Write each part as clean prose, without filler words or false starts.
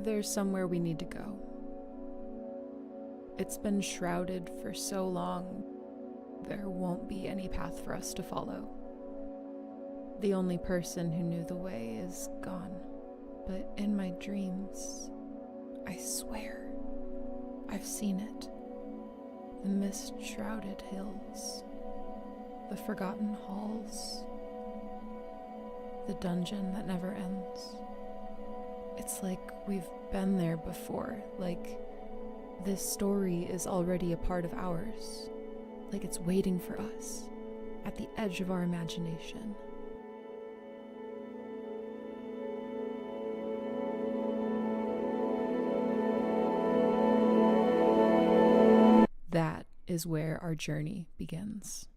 There's somewhere we need to go. It's been shrouded for so long, there won't be any path for us to follow. The only person who knew the way is gone. But in my dreams, I swear, I've seen it. The mist-shrouded hills, the forgotten halls, the dungeon that never ends. It's like we've been there before, like this story is already a part of ours, like it's waiting for us at the edge of our imagination. That is where our journey begins.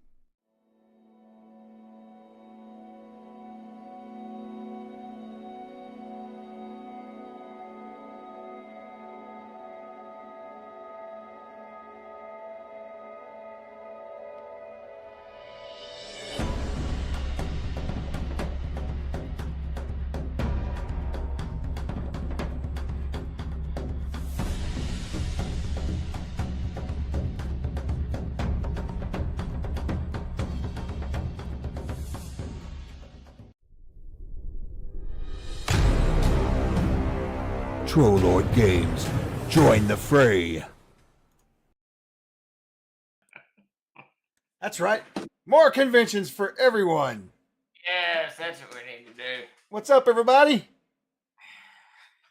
Trollord Games. Join the fray. That's right. More conventions for everyone. Yes, that's what we need to do. What's up, everybody?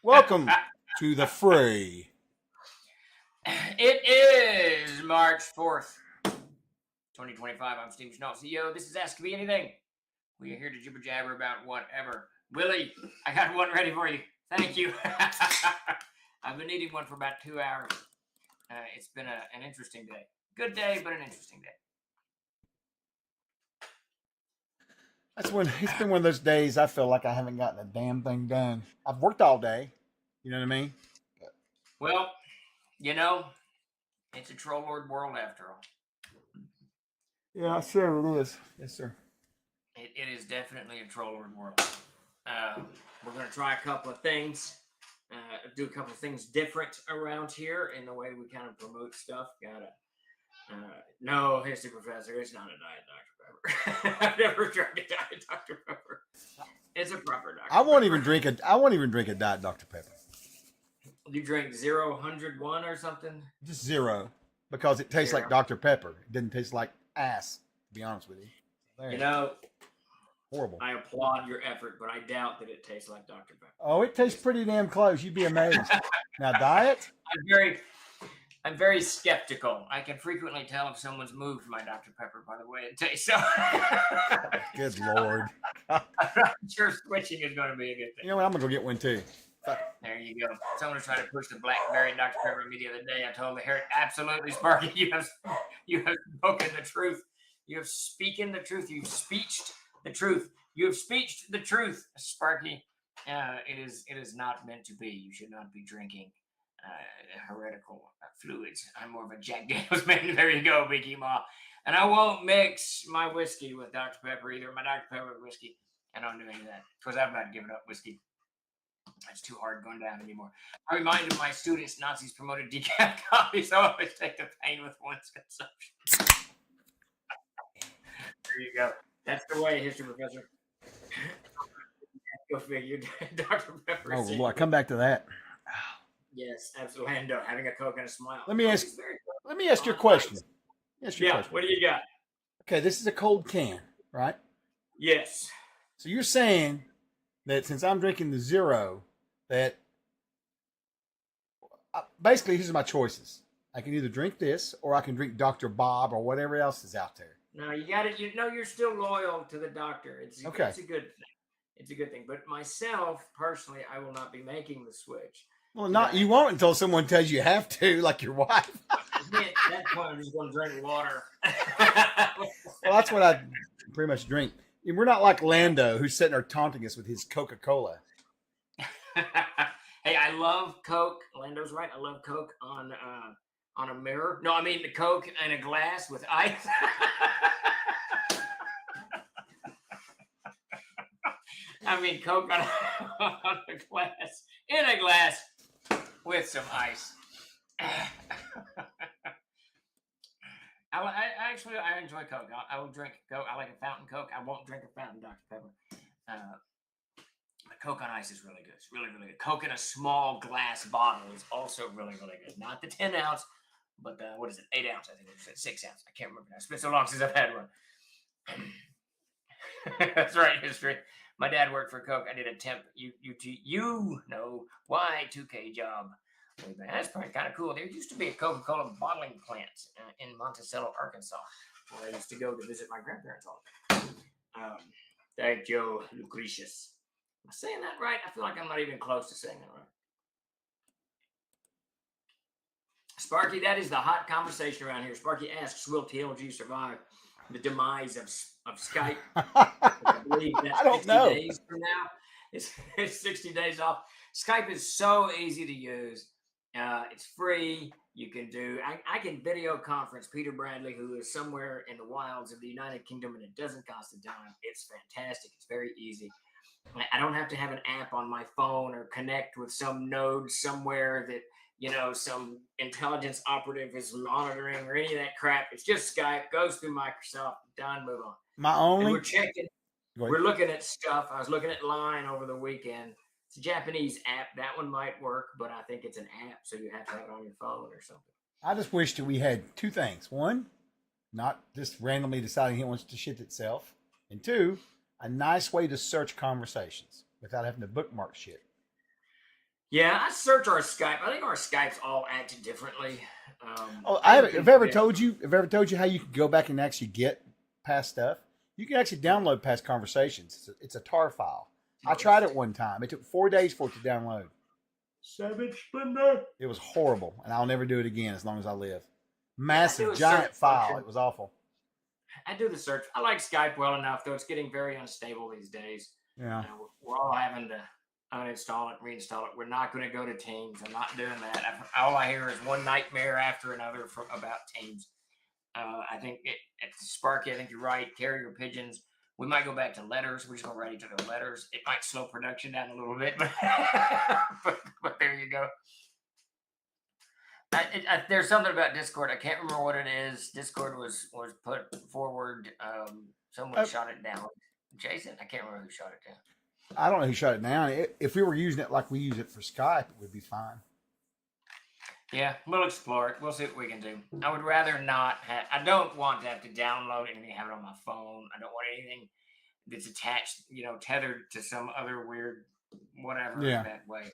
Welcome to the fray. It is March 4th, 2025. I'm Steve Chenault, CEO. This is Ask Me Anything. We are here to jibber jabber about whatever. Willie, I got one ready for you. Thank you. I've been eating one for about 2 hours. It's been an interesting day. Good day, but an interesting day. It's been one of those days I feel like I haven't gotten a damn thing done. I've worked all day. You know what I mean? Well, you know, it's a troll lord world after all. Yeah, sure it is. Yes, sir. It is definitely a troll lord world. We're going to try a couple of things, do a couple of things different around here in the way we kind of promote stuff. No, history professor, it's not a diet Dr. Pepper. I've never drank a diet Dr. Pepper. It's a proper Dr. I won't Pepper. even drink a diet Dr. Pepper. You drink 0, 101 or something? Just zero, because it tastes like Dr. Pepper. It didn't taste like ass, to be honest with you. There. You know, horrible. I applaud your effort, but I doubt that it tastes like Dr. Pepper. Oh, it tastes pretty damn close. You'd be amazed. Now, diet? I'm very skeptical. I can frequently tell if someone's moved my Dr. Pepper by the way it tastes. So Good Lord. I'm not sure switching is going to be a good thing. You know what? I'm going to go get one too. There you go. Someone was trying to push the blackberry Dr. Pepper on me the other day. I told the hair, absolutely, Sparky, you have spoken the truth. You have speaking the truth. You've speeched the truth. You have speeched the truth, Sparky. It is not meant to be. You should not be drinking heretical fluids. I'm more of a Jack Daniels man. There you go, Biggie Ma. And I won't mix my whiskey with Dr. Pepper either. My Dr. Pepper with whiskey. I don't do any of that because I've not given up whiskey. It's too hard going down anymore. I reminded my students Nazis promoted decaf coffee, so I always take the pain with one's consumption. There you go. That's the way, history professor. Go figure. Dr. Pepper. Oh, Lord, come back to that. Yes, absolutely. And having a Coke and a smile. Let me ask you a question. What do you got? Okay, this is a cold can, right? Yes. So you're saying that since I'm drinking the zero, that basically these are my choices. I can either drink this or I can drink Dr. Bob or whatever else is out there. No, you got it. You're still loyal to the doctor. It's okay. It's a good thing. It's a good thing. But myself, personally, I will not be making the switch. Well, you won't until someone tells you have to, like your wife. At that point, I'm just going to drink water. Well, that's what I pretty much drink. We're not like Lando, who's sitting there taunting us with his Coca-Cola. Hey, I love Coke. Lando's right. I love Coke on a mirror. No, I mean the Coke in a glass with ice. I mean Coke on a glass. In a glass with some ice. I enjoy Coke. I will drink Coke. I like a fountain Coke. I won't drink a fountain Dr. Pepper. Coke on ice is really good. It's really, really good. Coke in a small glass bottle is also really, really good. Not the 10 ounce, but what is it? 8 ounce, I think it was 6 ounce. I can't remember now. It's been so long since I've had one. That's right, history. My dad worked for Coke. I did a temp Y2K job. That's pretty kind of cool. There used to be a Coca-Cola bottling plant in Monticello, Arkansas, where I used to go to visit my grandparents all the time. Thank you, Lucretius. Am I saying that right? I feel like I'm not even close to saying that right. Sparky, that is the hot conversation around here. Sparky asks, will TLG survive the demise of Skype? I believe that's I don't 60 know. days from now. It's 60 days off. Skype is so easy to use. It's free. You can do. I can video conference Peter Bradley, who is somewhere in the wilds of the United Kingdom, and it doesn't cost a dime. It's fantastic. It's very easy. I don't have to have an app on my phone or connect with some node somewhere that some intelligence operative is monitoring or any of that crap. It's just Skype. Goes through Microsoft. Done. Move on. And we're checking. We're looking at stuff. I was looking at Line over the weekend. It's a Japanese app. That one might work, but I think it's an app, so you have to have it on your phone or something. I just wish that we had two things. One, not just randomly deciding it wants to shit itself. And two, a nice way to search conversations without having to bookmark shit. Yeah, I search our Skype. I think our Skypes all act differently. I've ever told you how you can go back and actually get past stuff? You can actually download past conversations. It's a tar file. I tried it one time. It took 4 days for it to download. Savage Splendor. It was horrible, and I'll never do it again as long as I live. Massive, giant file. Function. It was awful. I do the search. I like Skype well enough, though it's getting very unstable these days. Yeah. We're all having to uninstall it, reinstall it. We're not going to go to Teams. I'm not doing that. All I hear is one nightmare after another about Teams. I think Sparky, I think you're right. Carrier pigeons. We might go back to letters. We're just going to write each other letters. It might slow production down a little bit, but, but there you go. There's something about Discord. I can't remember what it is. Discord was put forward. Someone shot it down. Jason? I can't remember who shot it down. I don't know who shut it down. If we were using it like we use it for Skype, it would be fine. Yeah, we'll explore it. We'll see what we can do. I would rather not have. I don't want to have to download anything, have it on my phone. I don't want anything that's attached, tethered to some other weird whatever that way.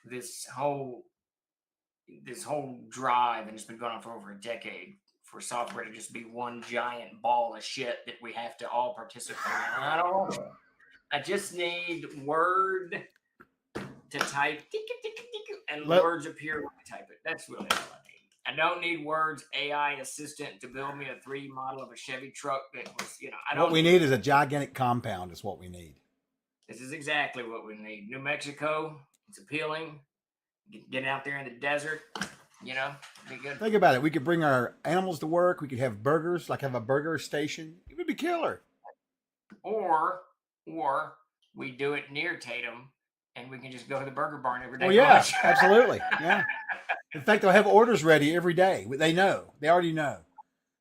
This whole drive, and it's been going on for over a decade, for software to just be one giant ball of shit that we have to all participate in. I don't know. I just need Word to type, and words appear when I type it. That's really all I need. I don't need Word's AI assistant to build me a 3D model of a Chevy truck that was, What we need is a gigantic compound is what we need. This is exactly what we need. New Mexico, it's appealing. Getting out there in the desert, be good. Think about it. We could bring our animals to work. We could have burgers, like have a burger station. It would be killer. Or we do it near Tatum, and we can just go to the burger barn every day. Oh, yeah, absolutely. Yeah. In fact, they'll have orders ready every day. They know. They already know.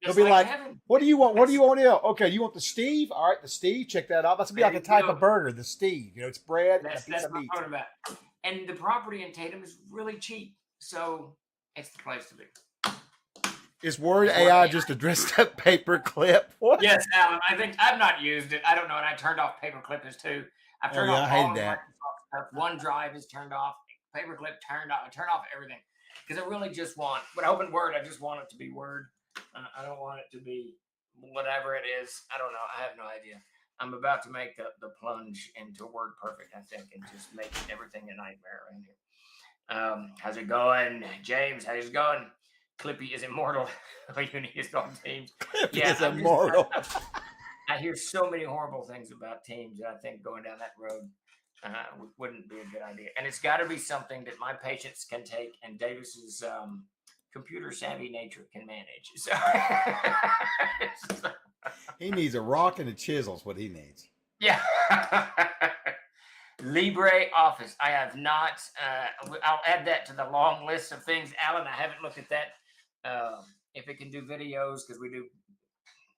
They'll be like, what do you want? What do you want? Okay, you want the Steve? All right, the Steve. Check that out. That's going to be like a type of burger, the Steve. It's bread and a piece of meat. That's what I'm talking about. And the property in Tatum is really cheap. So it's the place to be. Is Word AI just a dressed up paperclip? What? Yes, Alan. I think I've not used it. I don't know. And I turned off paperclippers too. I've turned off all the Microsoft stuff. OneDrive is turned off. Paperclip turned off. I turned off everything because I really just want. When I open Word, I just want it to be Word. I don't want it to be whatever it is. I don't know. I have no idea. I'm about to make the plunge into WordPerfect, I think, and just make everything a nightmare around here. How's it going, James? How's it going? Clippy is immortal. Uni is called Teams. Clippy is immortal. I hear so many horrible things about Teams that I think going down that road wouldn't be a good idea. And it's got to be something that my patients can take, and Davis's computer savvy nature can manage. So he needs a rock and a chisel is what he needs. Yeah. LibreOffice. I have not. I'll add that to the long list of things, Alan. I haven't looked at that. If it can do videos, because we do.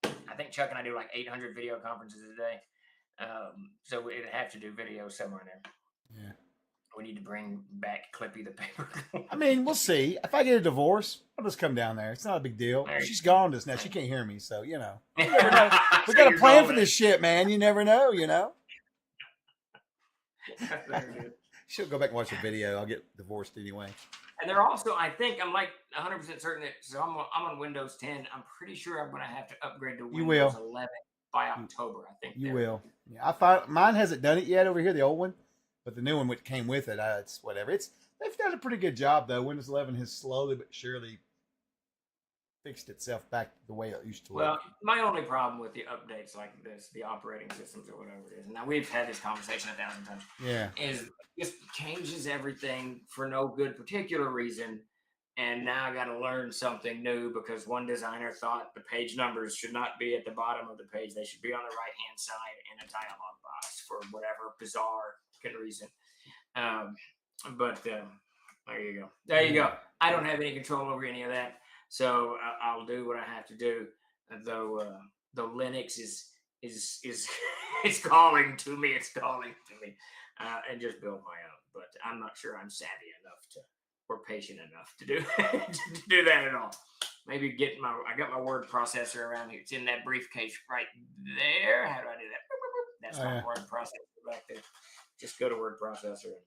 I think Chuck and I do like 800 video conferences a day. So it'd have to do video somewhere in there. Yeah. We need to bring back Clippy the paper. I mean, we'll see. If I get a divorce, I'll just come down there. It's not a big deal. She's gone just now. She can't hear me, so you know. You never know. We got a plan for this shit, man. You never know, you know. She'll go back and watch the video. I'll get divorced anyway. And they're also, I think, I'm like 100% certain that. So I'm on Windows 10. I'm pretty sure I'm going to have to upgrade to Windows 11 by October. I think you will. Yeah, mine hasn't done it yet over here. The old one. But the new one which came with it, it's whatever. They've done a pretty good job though. Windows 11 has slowly but surely fixed itself back to the way it used to. Well, my only problem with the updates like this, the operating systems or whatever it is, and now we've had this conversation 1,000 times. Yeah, is just changes everything for no good particular reason, and now I got to learn something new because one designer thought the page numbers should not be at the bottom of the page; they should be on the right hand side in a dialog box for whatever bizarre reason. But there you go. There you go. I don't have any control over any of that, so I'll do what I have to do. Though Linux is calling to me. It's calling to me, and just build my own. But I'm not sure I'm savvy enough or patient enough to do to do that at all. Maybe I got my word processor around here. It's in that briefcase right there. How do I do that? That's my word processor back there. Just go to word processor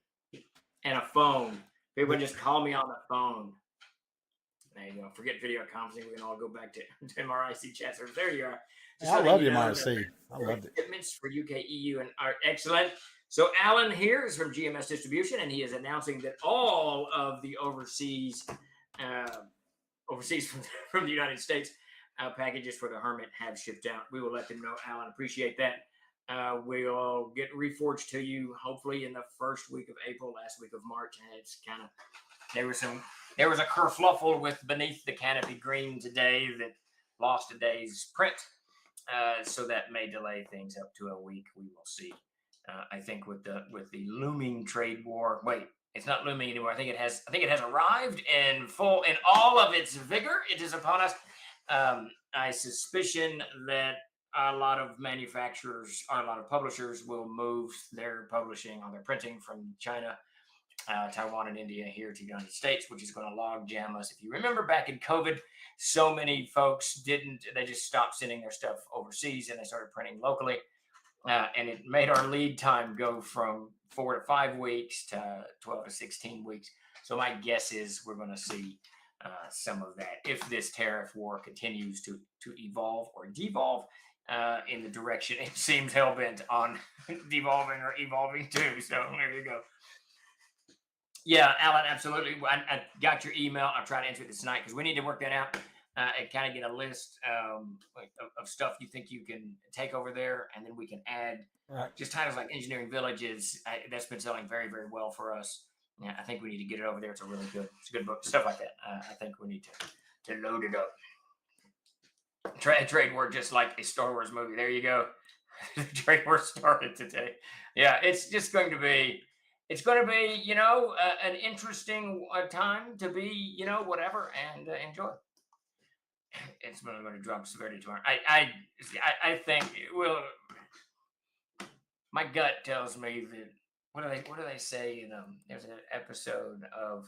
and a phone. People just call me on the phone. There you go. Forget video conferencing. We can all go back to MRIC chat service. There you are. I love MRIC. I loved it. Commitments for UK, EU, and are excellent. So Alan here is from GMS Distribution, and he is announcing that all of the overseas from the United States packages for the Hermit have shipped out. We will let them know. Alan, appreciate that. We'll get reforged to you hopefully in the first week of April, last week of March. And it's kind of there was a kerfluffle with Beneath the Canopy Green today that lost a day's print, so that may delay things up to a week. We will see. I think with the looming trade war. Wait, it's not looming anymore. I think it has arrived in all of its vigor. It is upon us. I suspicion that a lot of manufacturers or a lot of publishers will move their publishing or their printing from China, Taiwan, and India here to the United States, which is going to log jam us. If you remember back in COVID, so many folks they just stopped sending their stuff overseas and they started printing locally. And it made our lead time go from 4 to 5 weeks to 12 to 16 weeks. So my guess is we're going to see some of that if this tariff war continues to evolve or devolve in the direction it seems hell-bent on devolving or evolving to. So there you go. Yeah, Alan, absolutely. I got your email. I'll try to answer it this night because we need to work that out and kind of get a list of stuff you think you can take over there, and then we can add just titles like Engineering Villages. That's been selling very, very well for us. Yeah, I think we need to get it over there. It's a good book. Stuff like that. I think we need to load it up. Trade war, just like a Star Wars movie. There you go. The trade war started today. Yeah, it's just going to be. It's going to be, an interesting time to be, whatever, and enjoy. It's going to drop severity tomorrow. I think it will. My gut tells me that. What do they say? There's an episode of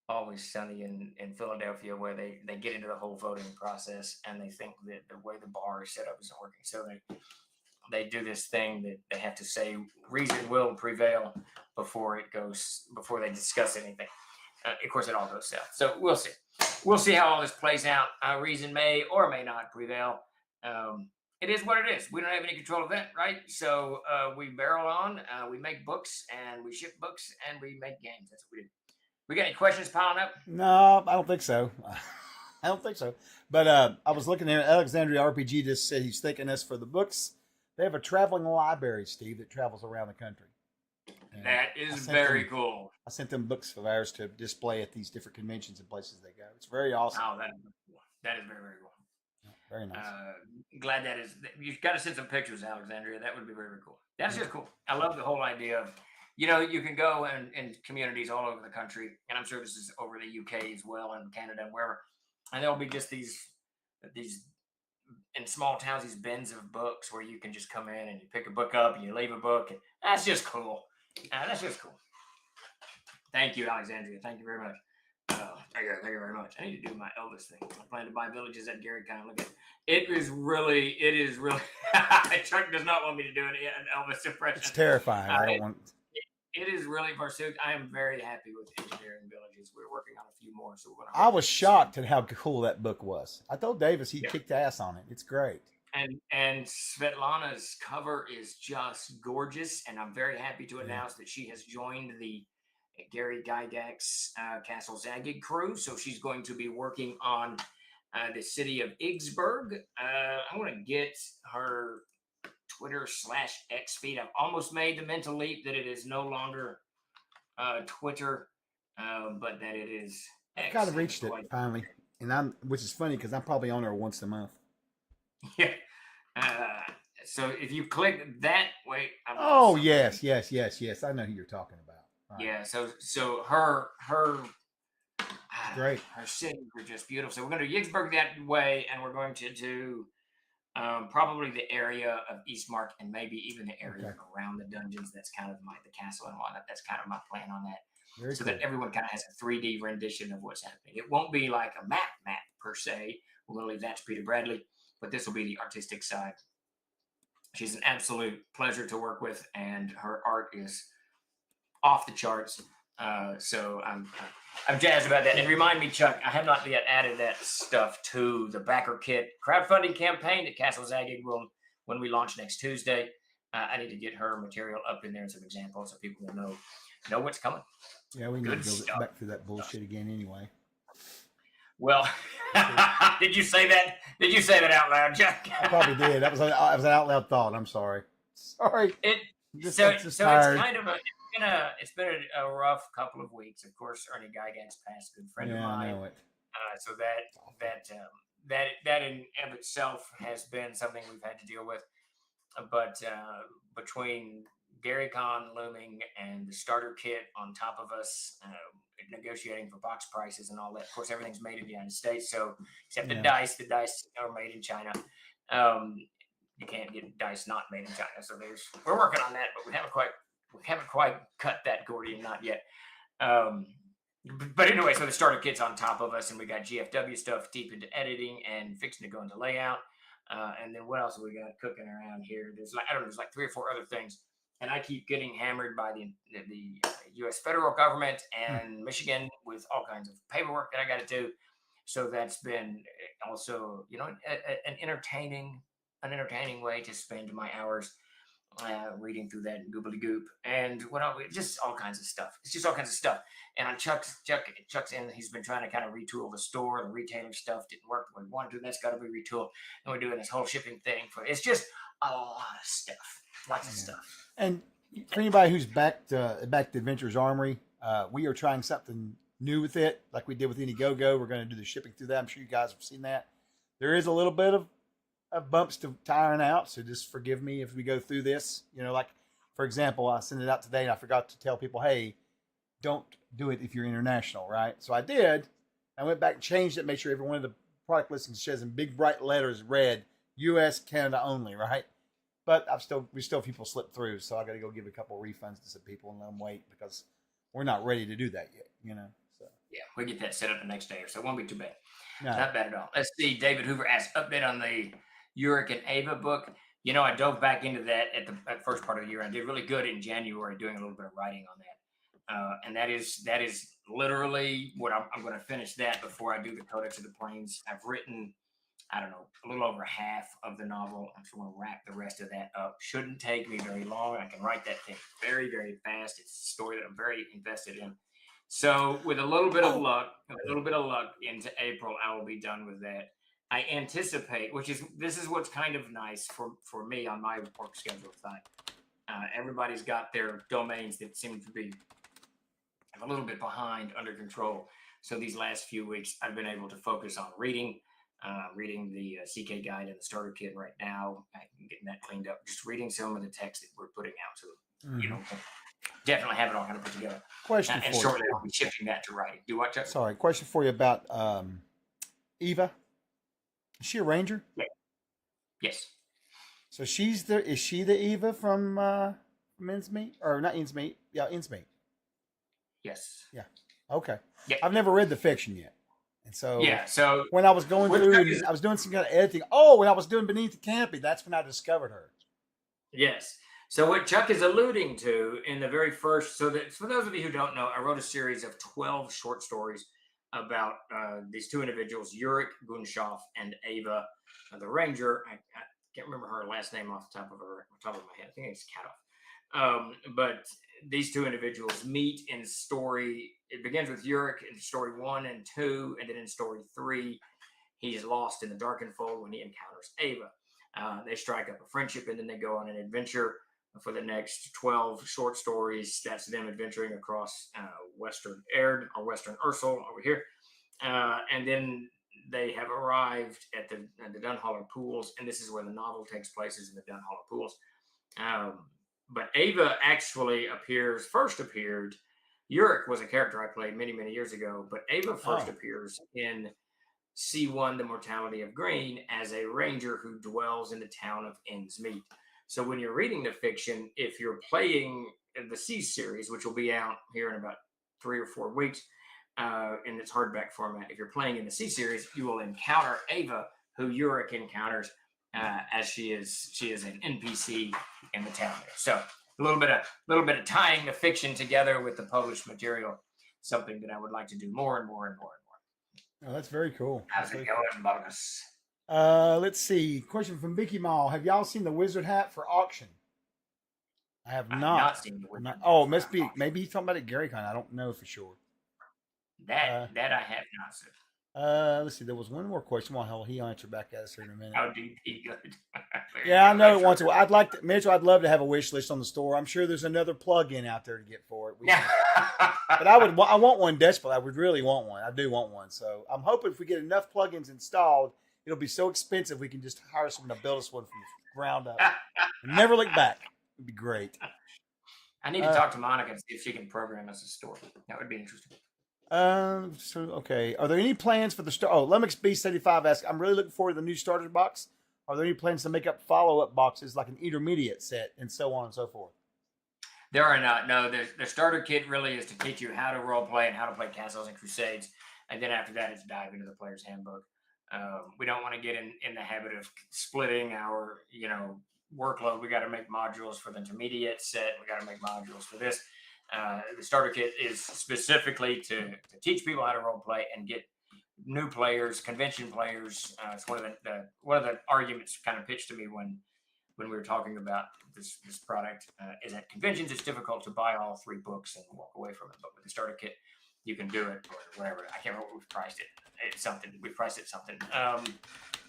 Always Sunny in Philadelphia where they get into the whole voting process and they think that the way the bar is set up isn't working. So they do this thing that they have to say reason will prevail before they discuss anything. Of course, it all goes south. So we'll see. We'll see how all this plays out. Reason may or may not prevail. It is what it is. We don't have any control of that, right? So we barrel on. We make books and we ship books and we make games. That's what we do. We got any questions piling up? No, I don't think so. I don't think so. But I was looking at Alexandria RPG just said he's thanking us for the books. They have a traveling library, Steve, that travels around the country. And that is very cool. I sent them books of ours to display at these different conventions and places they go. It's very awesome. Oh, that is very, very cool. Very nice. Glad that is. You've got to send some pictures, Alexandria. That would be very, very cool. That's just cool. I love the whole idea of, you can go in communities all over the country, and I'm sure this is over the UK as well, and Canada and wherever, and there'll be just these in small towns, these bins of books where you can just come in and you pick a book up and you leave a book. And that's just cool. That's just cool. Thank you, Alexandria. Thank you very much. Thank you very much. I need to do my Elvis thing. I plan to buy villages at Gary kind of look at it. It is really. Chuck does not want me to do an Elvis impression. It's terrifying. I don't want. It is really pursuit. I am very happy with engineering villages. We're working on a few more. So I was shocked at how cool that book was. I told Davis he kicked ass on it. It's great. And Svetlana's cover is just gorgeous, and I'm very happy to announce that she has joined the Gary Gygax Castle Zaggig crew. So she's going to be working on the city of Iggsburg. I'm going to get her Twitter/X feed. I've almost made the mental leap that it is no longer Twitter, but that it is X. I kind of reached it finally, and which is funny because I'm probably on there once a month. Yeah. So if you click that, wait. Yes. I know who you're talking about. Right. Yeah. So her great. Her cities are just beautiful. So we're going to do Iggsburg that way, and we're going to do probably the area of Eastmark and maybe even the area around the dungeons. That's kind of the castle and whatnot. That's kind of my plan on that. Very so cool. that everyone kind of has a 3D rendition of what's happening. It won't be like a map per se. We're going to leave that to Peter Bradley, but this will be the artistic side. She's an absolute pleasure to work with, and her art is off the charts. So I'm jazzed about that. And remind me, Chuck, I have not yet added that stuff to the backer kit crowdfunding campaign that Castle Zaggig will, when we launch next Tuesday. I need to get her material up in there and some examples so people will know what's coming. Yeah, we need to go back through that bullshit again anyway. Well, did you say that? Did you say that out loud, Chuck? I probably did. That was an out loud thought. I'm sorry. Sorry. It's kind of it's been a rough couple of weeks. Of course, Ernie Gygax passed, a good friend of mine. I know it. So that in of itself has been something we've had to deal with. But between Gary Con looming and the starter kit on top of us, negotiating for box prices and all that. Of course, everything's made in the United States, so except the dice are made in China. You can't get dice not made in China. So we're working on that, but we haven't quite cut that Gordian knot yet. But anyway, so the starter kit's on top of us, and we got GFW stuff deep into editing and fixing to go into layout. And then what else have we got cooking around here? There's like 3 or 4 other things. And I keep getting hammered by the U.S. federal government and Michigan with all kinds of paperwork that I got to do. So that's been also, an entertaining way to spend my hours reading through that goobly-goop and just all kinds of stuff. It's just all kinds of stuff. And on Chuck's in, he's been trying to kind of retool the store. The retailer stuff didn't work the way we wanted to. That's got to be retooled. And we're doing this whole shipping thing it's just a lot of stuff. Lots of stuff. And for anybody who's back to Adventurers Armory, we are trying something new with it, like we did with Indiegogo. We're going to do the shipping through that. I'm sure you guys have seen that. There is a little bit of bumps to iron out, so just forgive me if we go through this. Like, for example, I sent it out today, and I forgot to tell people, hey, don't do it if you're international, right? So I did. I went back and changed it, made sure every one of the product listings says in big bright letters, red, U.S., Canada only, right? But we still people slip through, so I got to go give a couple of refunds to some people and let them wait because we're not ready to do that yet, So yeah, we get that set up the next day or so. It won't be too bad. No. Not bad at all. Let's see. David Hoover asks update on the Uric and Ava book. I dove back into that at the first part of the year. I did really good in January doing a little bit of writing on that, and that is literally what I'm going to finish that before I do the Codex of the Plains. I've written, I don't know, a little over half of the novel. I'm just going to wrap the rest of that up. Shouldn't take me very long. I can write that thing very, very fast. It's a story that I'm very invested in. So with a little bit of luck, into April, I will be done with that. I anticipate, this is what's kind of nice for me on my work schedule side. Everybody's got their domains that seem to be a little bit behind, under control. So these last few weeks, I've been able to focus on reading. Reading the CK guide and the starter kit right now. I'm getting that cleaned up. Just reading some of the text that we're putting out. So, definitely have it all kind of put together. Question And for shortly you. I'll be shifting that to writing. Do what, Chuck? Sorry, question for you about Eva. Is she a ranger? Yeah. Yes. So is she the Eva from Innsmeat? Or not Innsmeat? Yeah, Innsmeat. Yes. Yeah. Okay. Yeah. I've never read the fiction yet. And so So when I was going through and I was doing some kind of editing, when I was doing Beneath the Canopy, that's when I discovered her. Yes. So what Chuck is alluding to in the very first, so that for those of you who don't know, I wrote a series of 12 short stories about these two individuals, Yurik Gunshoff and Ava, the Ranger. I can't remember her last name off the top of my head. I think it's Katoff. But these two individuals meet in story. It begins with Yurik in story 1 and 2, and then in story 3, he's lost in the Darkened Fold when he encounters Ava. They strike up a friendship, and then they go on an adventure for the next 12 short stories. That's them adventuring across Western Erd or Western Ursel over here. And then they have arrived at the Dunholler Pools, and this is where the novel takes place, is in the Dunholler Pools. But Ava actually first appeared. Yurik was a character I played many, many years ago, but Ava first appears in C1, The Mortality of Green, as a ranger who dwells in the town of Innsmeat. So when you're reading the fiction, if you're playing the C series, which will be out here in about 3 or 4 weeks, in its hardback format, if you're playing in the C series, you will encounter Ava, who Yurik encounters as she is an NPC in the town there. So a little bit of tying the fiction together with the published material, something that I would like to do more and more and more and more. Oh, that's very cool. How's it going, Bogus? Let's see. Question from Vicky Mall. Have y'all seen the wizard hat for auction? I have not seen the wizard hat. Oh, must be. Maybe he's talking about it at GaryCon. I don't know for sure. That I have not seen. Let's see. There was one more question. Well, he answered back at us here in a minute. Oh, DP, good. Yeah, I know it wants to. I'd like to, Mitchell. I'd love to have a wish list on the store. I'm sure there's another plug-in out there to get for it. But I want one desperately. I would really want one. I do want one. So I'm hoping if we get enough plugins installed, it'll be so expensive we can just hire someone to build us one from the ground up and never look back. It'd be great. I need to talk to Monica and see if she can program us a store. That would be interesting. Okay. Are there any plans for the start? Oh, Lemix B75 asks, I'm really looking forward to the new starter box. Are there any plans to make up follow-up boxes like an intermediate set and so on and so forth? There are not. No, the starter kit really is to teach you how to role play and how to play Castles and Crusades. And then after that, it's dive into the player's handbook. We don't want to get in the habit of splitting our, workload. We got to make modules for the intermediate set. We got to make modules for this. The starter kit is specifically to teach people how to role play and get new players, convention players. It's one of the arguments kind of pitched to me when we were talking about this product is at conventions it's difficult to buy all 3 books and walk away from it, but with the starter kit you can do it, or whatever. I can't remember what we've priced it. It's something. We priced it something.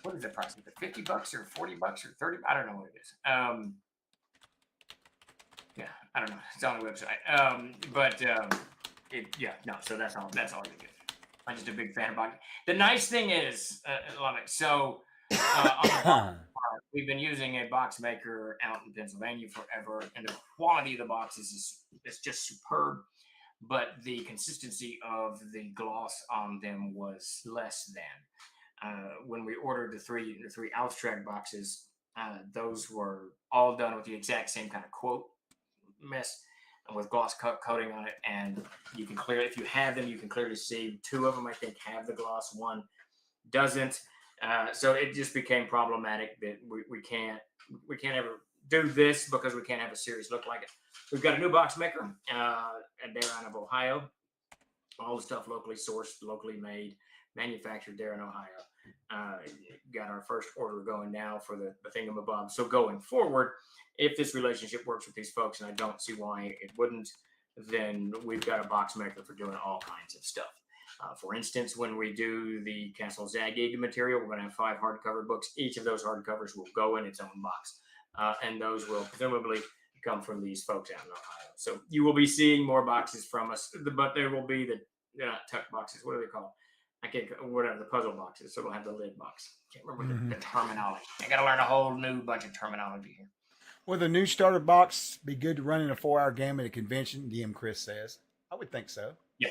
What is the price? Is it $50 or $40 or $30? I don't know what it is. Yeah, I don't know. It's on the website. So that's all you get. I'm just a big fan of box. The nice thing is, so we've been using a box maker out in Pennsylvania forever, and the quality of the boxes is just superb. But the consistency of the gloss on them was less than. When we ordered the three Alstrac boxes, those were all done with the exact same kind of quote mess and with gloss coating on it. And you can clearly, if you have them, you can clearly see 2 of them, I think, have the gloss, 1 doesn't. So it just became problematic that we can't ever do this because we can't have a series look like it. We've got a new box maker, and they're out of Ohio. All the stuff locally sourced, locally made, manufactured there in Ohio. Got our first order going now for the thingamabob. So going forward, if this relationship works with these folks, and I don't see why it wouldn't, then we've got a box maker for doing all kinds of stuff. For instance, when we do the Castle Zagig material, we're going to have 5 hardcover books. Each of those hardcovers will go in its own box. And those will presumably come from these folks out in Ohio. So you will be seeing more boxes from us, but there will be the tuck boxes. What are they called? I can't, whatever the puzzle box is. So it'll have the lid box. Can't remember the terminology. I got to learn a whole new bunch of terminology here. Will the new starter box be good to run in a 4-hour game at a convention? DM Chris says. I would think so. Yeah,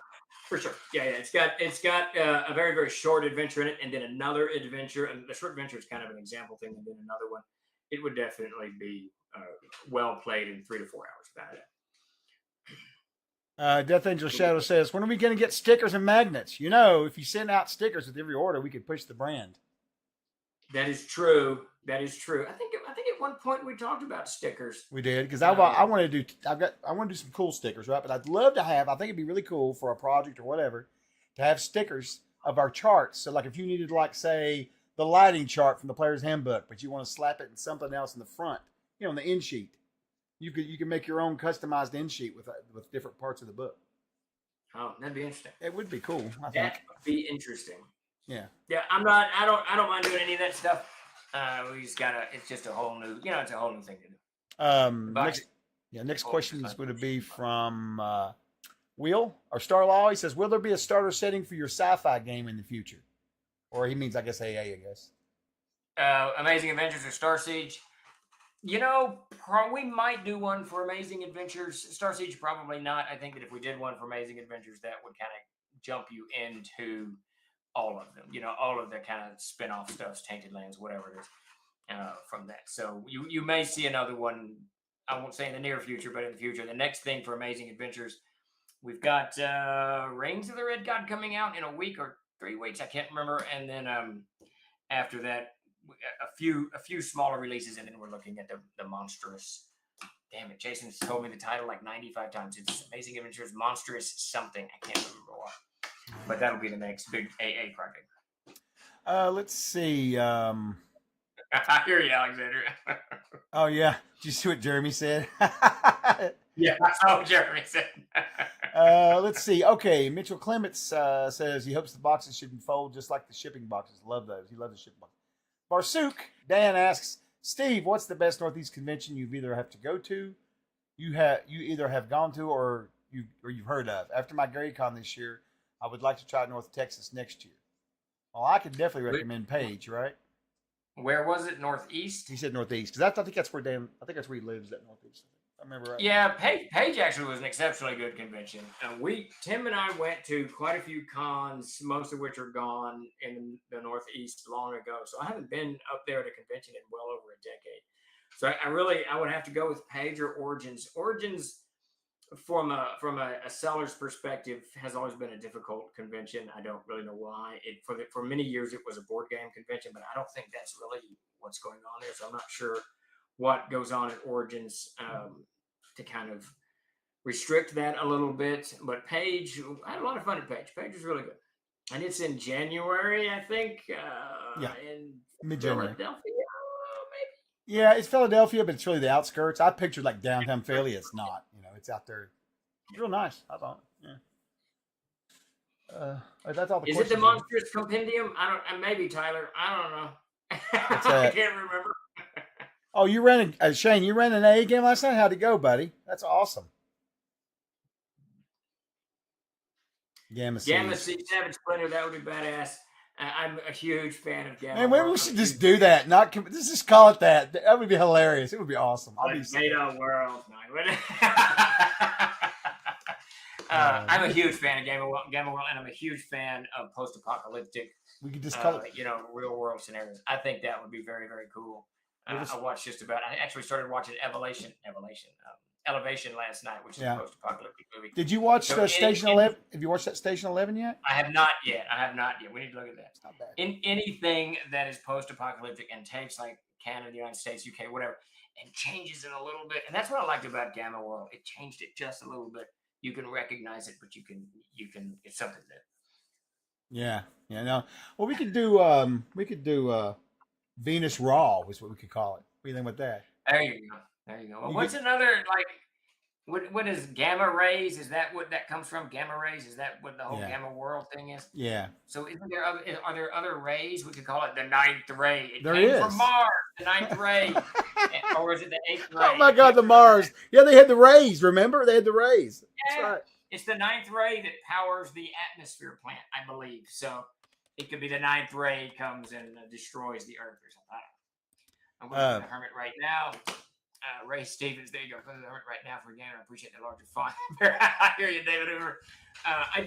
for sure. Yeah. It's got a very, very short adventure in it, and then another adventure. And the short adventure is kind of an example thing, and then another one. It would definitely be well played in 3 to 4 hours without it. Death Angel Shadow says, when are we going to get stickers and magnets? You know, if you send out stickers with every order, we could push the brand. That is true. That is true. I think at one point we talked about stickers. We did because I want to do some cool stickers, right? But I'd love to have. I think it'd be really cool for a project or whatever to have stickers of our charts. So, like, if you needed, like, say, the lighting chart from the player's handbook, but you want to slap it in something else in the front, on the end sheet, you can make your own customized end sheet with different parts of the book. Oh, that'd be interesting. It would be cool. I think. That would be interesting. Yeah. Yeah, I don't mind doing any of that stuff. We just gotta. It's just a whole new. It's a whole new thing to do. Next question is going to be from Will or Starlaw. He says, "Will there be a starter setting for your sci-fi game in the future?" Or he means, I guess, AA. I guess. Amazing Adventures or Star Siege. We might do one for Amazing Adventures. Star Siege, probably not. I think that if we did one for Amazing Adventures, that would kind of jump you into all of them. All of the kind of spin-off stuffs, Tainted Lands, whatever it is, from that. So you may see another one. I won't say in the near future, but in the future. The next thing for Amazing Adventures, we've got Reigns of the Red God coming out in a week or 3 weeks. I can't remember. And then after that, a few smaller releases, and then we're looking at the monstrous. Damn it, Jason's told me the title like 95 times. It's Amazing Adventures Monstrous something. I can't remember what. But that'll be the next big AA project. Let's see. I hear you, Alexander. Oh yeah, did you see what Jeremy said? Yeah, that's what Jeremy said. Let's see. Okay, Mitchell Clements says he hopes the boxes should fold just like the shipping boxes. Love those. He loves the shipping boxes. Barsook Dan asks, Steve, what's the best Northeast convention you've either have to go to, you either have gone to, or you've heard of? After my GaryCon this year, I would like to try North Texas next year. Well, I could definitely recommend Paige, right? Where was it? Northeast? He said Northeast because I think that's where he lives at Northeast. I remember right. Yeah, Paige actually was an exceptionally good convention. Tim and I went to quite a few cons, most of which are gone in the Northeast long ago. So I haven't been up there at a convention in well over a decade. So I would have to go with Paige or Origins. Origins, from a seller's perspective, has always been a difficult convention. I don't really know why. For many years it was a board game convention, but I don't think that's really what's going on there. So I'm not sure what goes on at Origins to kind of restrict that a little bit. But Paige, I had a lot of fun at Paige. Paige was really good, and it's in January, I think. In mid-January. Philadelphia, maybe. Yeah, it's Philadelphia, but it's really the outskirts. I pictured like downtown Philly. It's not. It's out there. It's real nice. I thought. Yeah. That's all the. Is it the Monstrous Compendium? Maybe Tyler. I don't know. I can't remember. Oh, you ran Shane. You ran an A game last night. How'd it go, buddy? That's awesome. Gamma Seed Savage Splinter. That would be badass. I'm a huge fan of Gamma. Man, maybe we should just do that. Let's just call it that. That would be hilarious. It would be awesome. NATO World. I'm a huge fan of Gamma World, and I'm a huge fan of post-apocalyptic. We could just call it, real world scenarios. I think that would be very, very cool. I watched I actually started watching Elevation last night, which is a post-apocalyptic movie. Did you watch Station 11? Have you watched that Station 11 yet? I have not yet. We need to look at that. It's not bad. In anything that is post-apocalyptic and takes like Canada, United States, UK, whatever, and changes it a little bit, and that's what I liked about Gamma World. It changed it just a little bit. You can recognize it, but you can. It's something that. Yeah. No. Well, we could do Venus Raw is what we could call it. What do you think about that? There you go. Well, what's another like? What is gamma rays? Is that what that comes from? Gamma rays? Is that what the whole Gamma World thing is? Yeah. So are there other rays? We could call it the ninth ray. It there came is. from Mars, the ninth ray. Or is it the eighth ray? Oh my God, the Mars. Yeah, they had the rays. Remember, they had the rays. Yeah. That's right. It's the ninth ray that powers the atmosphere plant, I believe. So It could be the ninth ray comes and destroys the earth or something. I'm going to the hermit right now. Ray Stevens, there you go. Go to the hermit right now for a game. I appreciate the larger font. I hear you, David Hoover. I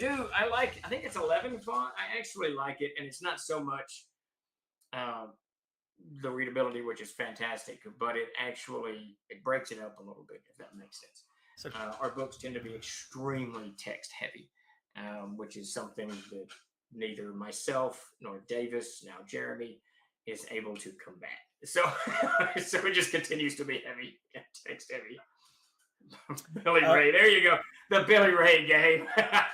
think it's 11 font. I actually like it, and it's not so much the readability, which is fantastic, but it breaks it up a little bit, if that makes sense. So, our books tend to be extremely text heavy, which is something that neither myself nor Davis, now Jeremy, is able to combat. So it just continues to be heavy, text heavy. Billy Ray, there you go. The Billy Ray game. A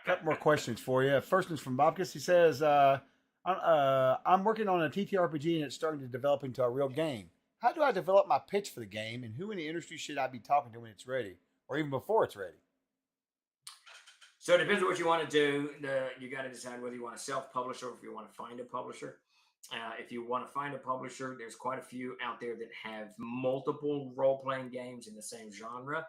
couple more questions for you. First one's from Bobkus. He says, I'm working on a TTRPG and it's starting to develop into a real game. How do I develop my pitch for the game, and who in the industry should I be talking to when it's ready, or even before it's ready? So it depends on what you want to do. You got to decide whether you want to self-publish or if you want to find a publisher. If you want to find a publisher, there's quite a few out there that have multiple role-playing games in the same genre.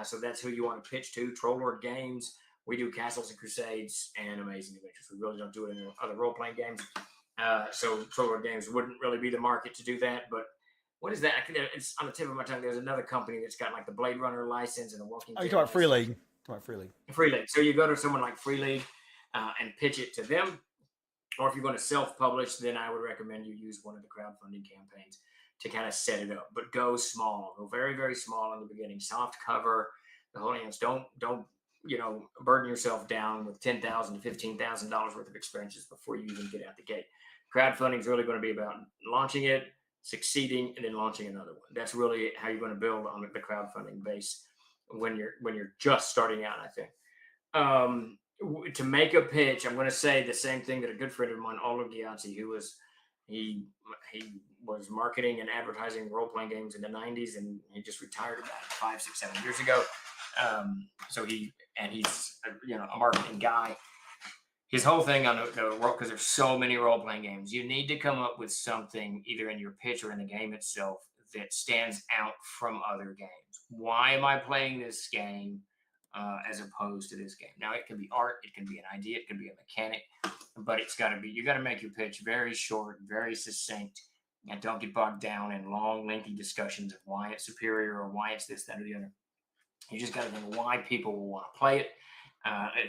So that's who you want to pitch to. Trollord Games. We do Castles and Crusades and Amazing Adventures. We really don't do it in other role-playing games. So Trollord Games wouldn't really be the market to do that. But what is that? It's on the tip of my tongue. There's another company that's got like the Blade Runner license and the Walking Dead. Oh, you're talking Free League. Free League. So you go to someone like Free League and pitch it to them. Or if you're going to self-publish, then I would recommend you use one of the crowdfunding campaigns to kind of set it up. But go small. Go very, very small in the beginning. Soft cover. The whole hands. Don't burden yourself down with $10,000 to $15,000 worth of expenses before you even get out the gate. Crowdfunding is really going to be about launching it, succeeding, and then launching another one. That's really how you're going to build on the crowdfunding base when you're just starting out, I think. To make a pitch, I'm going to say the same thing that a good friend of mine, Oliver Giazzi, he was marketing and advertising role-playing games in the 90s, and he just retired about 5, 6, 7 years ago. So he's a marketing guy. His whole thing on the role, because there's so many role-playing games, you need to come up with something either in your pitch or in the game itself that stands out from other games. Why am I playing this game as opposed to this game? Now, it can be art, it can be an idea, it can be a mechanic, but you got to make your pitch very short, very succinct, and don't get bogged down in long, lengthy discussions of why it's superior or why it's this, that, or the other. You just got to think why people will want to play it.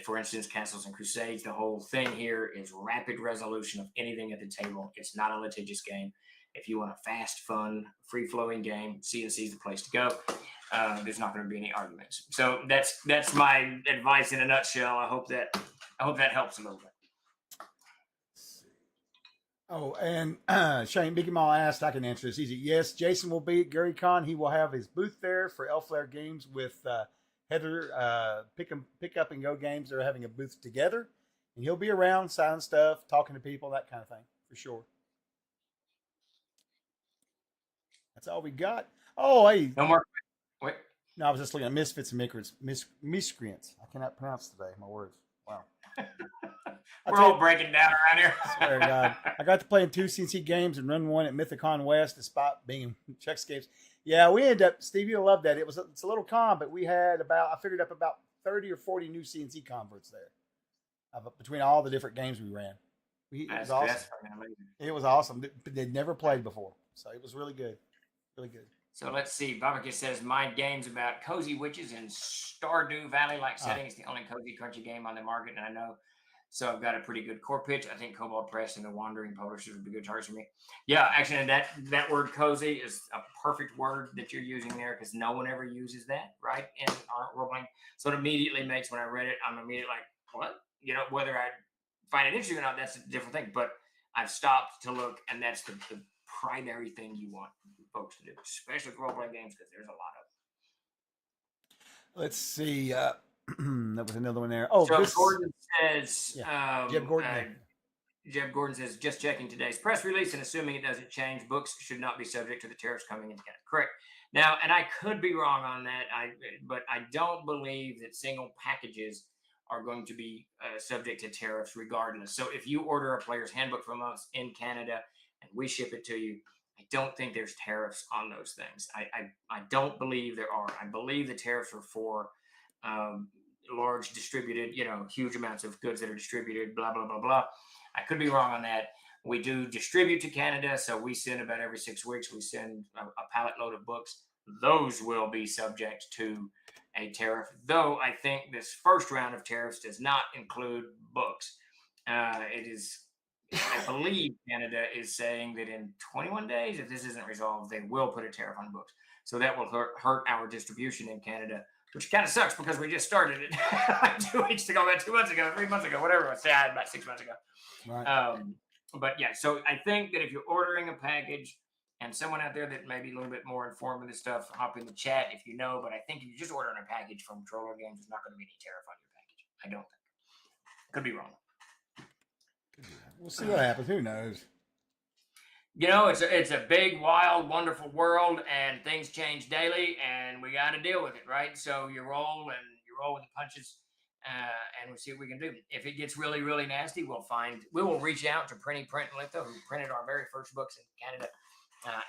For instance, Castles and Crusades, the whole thing here is rapid resolution of anything at the table. It's not a litigious game. If you want a fast, fun, free-flowing game, C&C is the place to go. There's not going to be any arguments. So that's my advice in a nutshell. I hope that helps a little bit. Oh, and Shane Mickey Mall asked, I can answer this easy. Yes, Jason will be at GaryCon. He will have his booth there for Elflair Games with Heather pick up and go games. They're having a booth together, and he'll be around selling stuff, talking to people, that kind of thing, for sure. That's all we got. Oh, hey. No more. Wait. No, I was just looking at Misfits and Miscreants. I cannot pronounce today my words. Wow. We're all breaking down around here. I swear to God. I got to play in 2 CNC games and run one at Mythicon West, despite being in Chex Games. Yeah, we ended up, Steve, you'll love that. It's a little con, but we had I figured up about 30 or 40 new CNC converts there between all the different games we ran. It was awesome. It was awesome. They'd never played before, so it was really good. Really good. So let's see. Babaka says, my game's about cozy witches in Stardew Valley-like setting. It's the only cozy crunchy game on the market, and I know. So I've got a pretty good core pitch. I think Cobalt Press and the Wandering Publishers would be good targets for me. Yeah, actually, that word cozy is a perfect word that you're using there because no one ever uses that, right, in our role-playing. So it immediately makes, when I read it, I'm immediately like, what? Whether I find it interesting or not, that's a different thing. But I've stopped to look, and that's the primary thing you want folks to do, especially with role-playing games, because there's a lot of them. Let's see. That was another one there. Oh, so Gordon says, Jeb Gordon. Jeb Gordon says, just checking today's press release and assuming it doesn't change, books should not be subject to the tariffs coming into Canada. Correct. Now, and I could be wrong on that, but I don't believe that single packages are going to be subject to tariffs regardless. So if you order a player's handbook from us in Canada and we ship it to you, I don't think there's tariffs on those things. I don't believe there are. I believe the tariffs are for large distributed, huge amounts of goods that are distributed, blah, blah, blah, blah. I could be wrong on that. We do distribute to Canada, so we send about every 6 weeks, we send a pallet load of books. Those will be subject to a tariff, though I think this first round of tariffs does not include books. It is, I believe Canada is saying that in 21 days, if this isn't resolved, they will put a tariff on books. So that will hurt our distribution in Canada, which kind of sucks because we just started it like 2 weeks ago, about 2 months ago, 3 months ago, whatever it was, about 6 months ago. Right. But yeah, so I think that if you're ordering a package and someone out there that may be a little bit more informed of this stuff, hop in the chat if you know. But I think if you're just ordering a package from Troller Games, there's not going to be any tariff on your package. I don't think. Could be wrong. We'll see what happens. Who knows? It's a big, wild, wonderful world, and things change daily, and we got to deal with it, right? So you roll with the punches, and we'll see what we can do. If it gets really, really nasty, we will reach out to Print and Litho, who printed our very first books in Canada,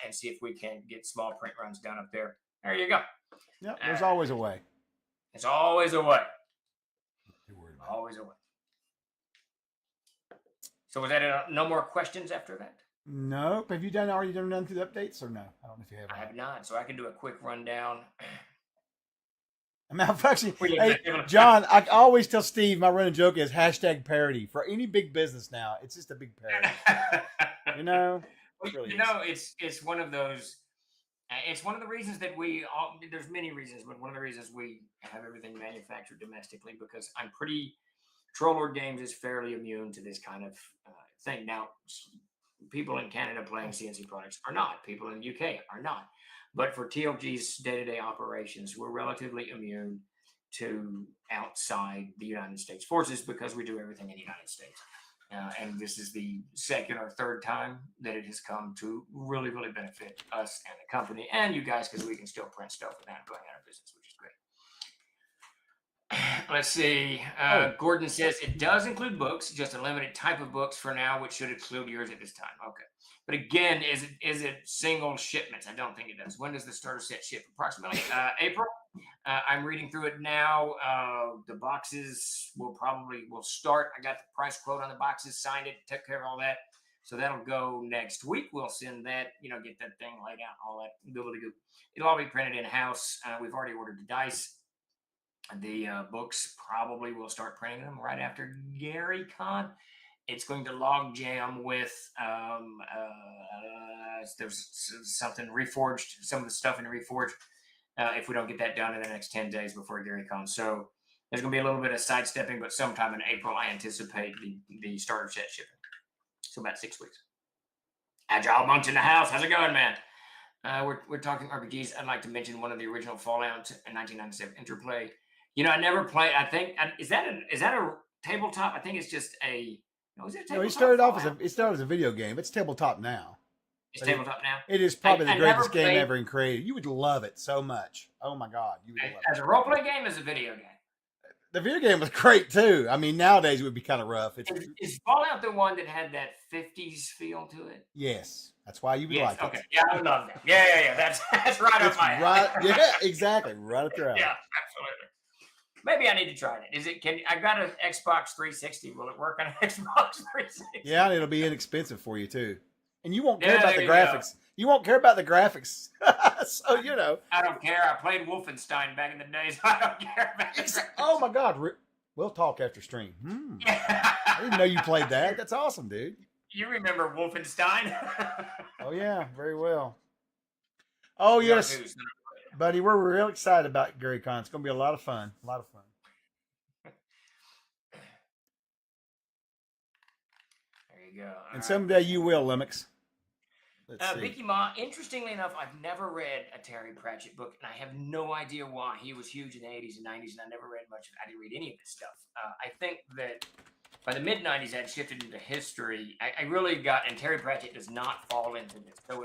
and see if we can get small print runs done up there. There you go. Yep, there's always a way. It's always a way. Always a way. So was that no more questions after that? Nope. Have you already done through the updates or no? I don't know if you have. I have not, so I can do a quick rundown. Malfunction. Hey, John, I always tell Steve my running joke is #parody for any big business now. It's just a big parody. It's one of those. It's one of the reasons that there's many reasons, but one of the reasons we have everything manufactured domestically, because Troller Games is fairly immune to this kind of thing. Now, people in Canada playing CNC products are not. People in the UK are not. But for TLG's day-to-day operations, we're relatively immune to outside the United States forces because we do everything in the United States. And this is the second or third time that it has come to really, really benefit us and the company and you guys, because we can still print stuff without going out of business, which is great. Let's see. Gordon says it does include books, just a limited type of books for now, which should exclude yours at this time. Okay. But again, is it single shipments? I don't think it does. When does the starter set ship? Approximately April. I'm reading through it now. The boxes will start. I got the price quote on the boxes, signed it, took care of all that. So that'll go next week. We'll send that, get that thing laid out, all that. It'll all be printed in-house. We've already ordered the dice. The books probably will start printing them right after Gary Con. It's going to log jam with there's something Reforged, some of the stuff in Reforged. If we don't get that done in the next 10 days before Gary Con. So there's going to be a little bit of sidestepping, but sometime in April, I anticipate the starter set shipping. So about 6 weeks. Agile Bunch in the house. How's it going, man? We're talking RPGs. I'd like to mention one of the original Fallout in 1997 Interplay. I never played. I think is that a tabletop? I think it's just a. Is it a tabletop? No, he started off as a video game. It's tabletop now. It's tabletop now. It is probably the greatest game ever created. You would love it so much. Oh my God, you would love it. As a role play game, as a video game. The video game was great too. I mean, nowadays it would be kind of rough. Is Fallout the one that had that 50s feel to it? Yes, that's why you would like it. Okay, yeah, I would love that. Yeah. That's right up my alley. Yeah, exactly, right up your alley. Yeah, absolutely. Maybe I need to try it. I got an Xbox 360. Will it work on an Xbox 360? Yeah, and it'll be inexpensive for you too. And you won't care about the graphics. You won't care about the graphics. So, I don't care. I played Wolfenstein back in the day, so I don't care about the graphics. Oh, my God. We'll talk after stream. I didn't know you played that. That's awesome, dude. You remember Wolfenstein? Oh, yeah. Very well. Oh, yes. Buddy, we're real excited about Gary Con. It's going to be a lot of fun. A lot of fun. There you go. And someday you will, Limix. Vicky Ma, interestingly enough, I've never read a Terry Pratchett book, and I have no idea why. He was huge in the 80s and 90s, and I never read much of it. I didn't read any of this stuff. I think that by the mid-90s, I'd shifted into history. I really got, and Terry Pratchett does not fall into this. So